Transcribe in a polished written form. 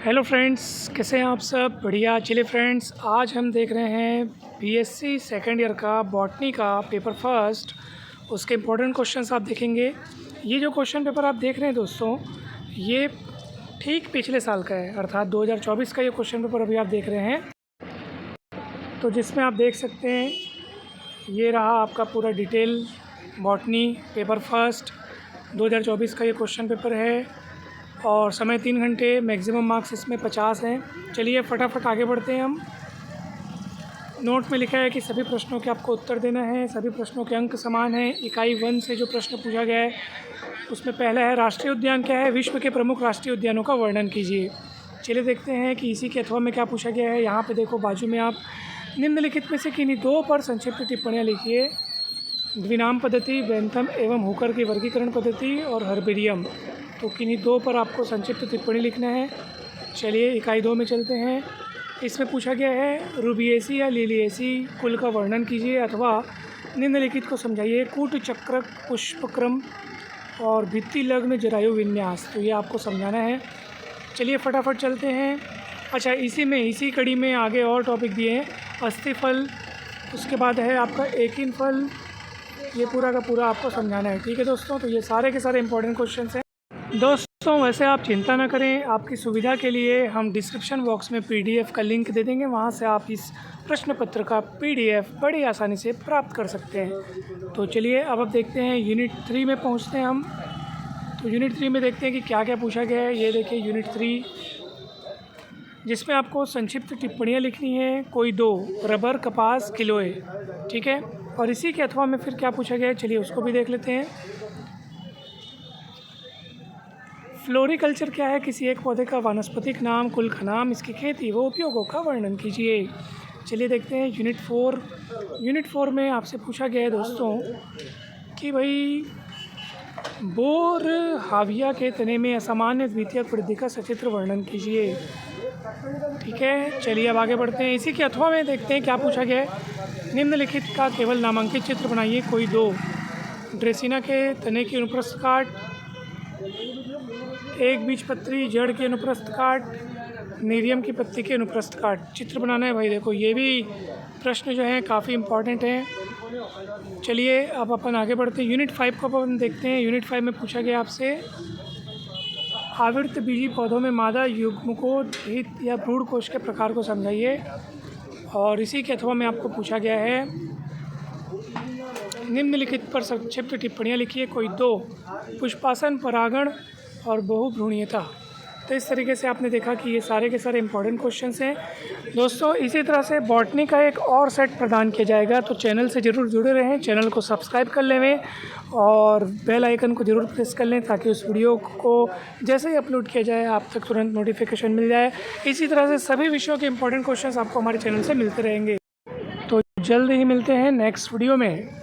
Hello friends, कैसे हैं आप सब? बढ़िया। चलिए फ्रेंड्स, आज हम देख रहे हैं बीएससी सेकेंड ईयर का बॉटनी का पेपर फर्स्ट। उसके इम्पोर्टेंट क्वेश्चंस आप देखेंगे। ये जो क्वेश्चन पेपर आप देख रहे हैं दोस्तों, ये ठीक पिछले साल का है, अर्थात 2024 का ये क्वेश्चन पेपर अभी आप देख रहे हैं। तो जिसमें आप देख सकते हैं, ये रहा आपका पूरा डिटेल बॉटनी पेपर फर्स्ट 2024 का ये क्वेश्चन पेपर है। और समय 3 घंटे, मैक्सिमम मार्क्स इसमें 50 हैं। चलिए फटाफट आगे बढ़ते हैं हम। नोट में लिखा है कि सभी प्रश्नों के आपको उत्तर देना है। सभी प्रश्नों के अंक समान हैं। इकाई 1 से जो प्रश्न पूछा गया है उसमें पहला है, राष्ट्रीय उद्यान क्या है? विश्व के प्रमुख राष्ट्रीय उद्यानों का वर्णन कीजिए। चलिए देखते हैं कि इसी के अथवा में क्या पूछा गया है। यहाँ पे देखो बाजू में, आप निम्नलिखित में से किन्हीं दो पर संक्षिप्त टिप्पणियाँ लिखिए। द्विनाम पद्धति, बेंथम एवं हुकर की वर्गीकरण पद्धति और हर्बेरियम। तो किन्हीं दो पर आपको संक्षिप्त टिप्पणी लिखना है। चलिए इकाई 2 में चलते हैं। इसमें पूछा गया है, रूबिएसी या लिलिएसी कुल का वर्णन कीजिए अथवा निम्नलिखित को समझाइए। कूट चक्रक पुष्पक्रम और भित्ति लग्न जरायु विन्यास। तो ये आपको समझाना है। चलिए फटाफट चलते हैं। अच्छा, इसी कड़ी में आगे और टॉपिक दिए हैं, अस्थिफल, उसके बाद है आपका एकिन फल। ये पूरा का पूरा आपको समझाना है। ठीक है दोस्तों, तो ये सारे के सारे इंपॉर्टेंट क्वेश्चन हैं दोस्तों। वैसे आप चिंता ना करें, आपकी सुविधा के लिए हम डिस्क्रिप्शन बॉक्स में पीडीएफ का लिंक दे देंगे। वहाँ से आप इस प्रश्न पत्र का पीडीएफ बड़ी आसानी से प्राप्त कर सकते हैं। तो चलिए अब देखते हैं, यूनिट 3 में पहुँचते हैं हम। तो यूनिट 3 में देखते हैं कि क्या क्या पूछा गया है। ये देखिए यूनिट 3, जिसमें आपको संक्षिप्त टिप्पणियाँ लिखनी है। कोई दो, रबर, कपास, किलोए। ठीक है, और इसी के अथवा में फिर क्या पूछा गया है, चलिए उसको भी देख लेते हैं। फ्लोरिकल्चर क्या है? किसी एक पौधे का वानस्पतिक नाम, कुल का नाम, इसकी खेती व उपयोगों का वर्णन कीजिए। चलिए देखते हैं यूनिट 4। यूनिट 4 में आपसे पूछा गया है दोस्तों कि भाई बोर हाविया के तने में असामान्य द्वितीयक वृद्धि का सचित्र वर्णन कीजिए। ठीक है, चलिए अब आगे बढ़ते हैं। इसी के अथवा में देखते हैं क्या पूछा गया है। निम्नलिखित का केवल नामांकित चित्र बनाइए। कोई दो, ड्रेसिना के तने की अनुप्रस्थ काट, एक बीजपत्री जड़ की अनुप्रस्थ काट, नीरियम की पत्ती के अनुप्रस्थ काट। चित्र बनाना है भाई। देखो ये भी प्रश्न जो हैं काफ़ी इम्पॉर्टेंट हैं। चलिए अब अपन आगे बढ़ते हैं। यूनिट 5 को अपन देखते हैं। यूनिट 5 में पूछा गया आपसे, आवृत बीजी पौधों में मादा युग्मकोद्भिद या भ्रूण कोश के प्रकार को समझाइए। और इसी के अथवा में आपको पूछा गया है, निम्नलिखित पर संक्षिप्त टिप्पणियाँ लिखिए। कोई दो, पुष्पासन, परागण और बहुभ्रूणीयता। तो इस तरीके से आपने देखा कि ये सारे के सारे इंपॉर्टेंट क्वेश्चंस हैं दोस्तों। इसी तरह से बॉटनी का एक और सेट प्रदान किया जाएगा, तो चैनल से ज़रूर जुड़े रहें। चैनल को सब्सक्राइब कर लें और बेल आइकन को ज़रूर प्रेस कर लें, ताकि उस वीडियो को जैसे ही अपलोड किया जाए आप तक तुरंत नोटिफिकेशन मिल जाए। इसी तरह से सभी विषयों के इंपॉर्टेंट क्वेश्चंस आपको हमारे चैनल से मिलते रहेंगे। तो जल्द ही मिलते हैं नेक्स्ट वीडियो में।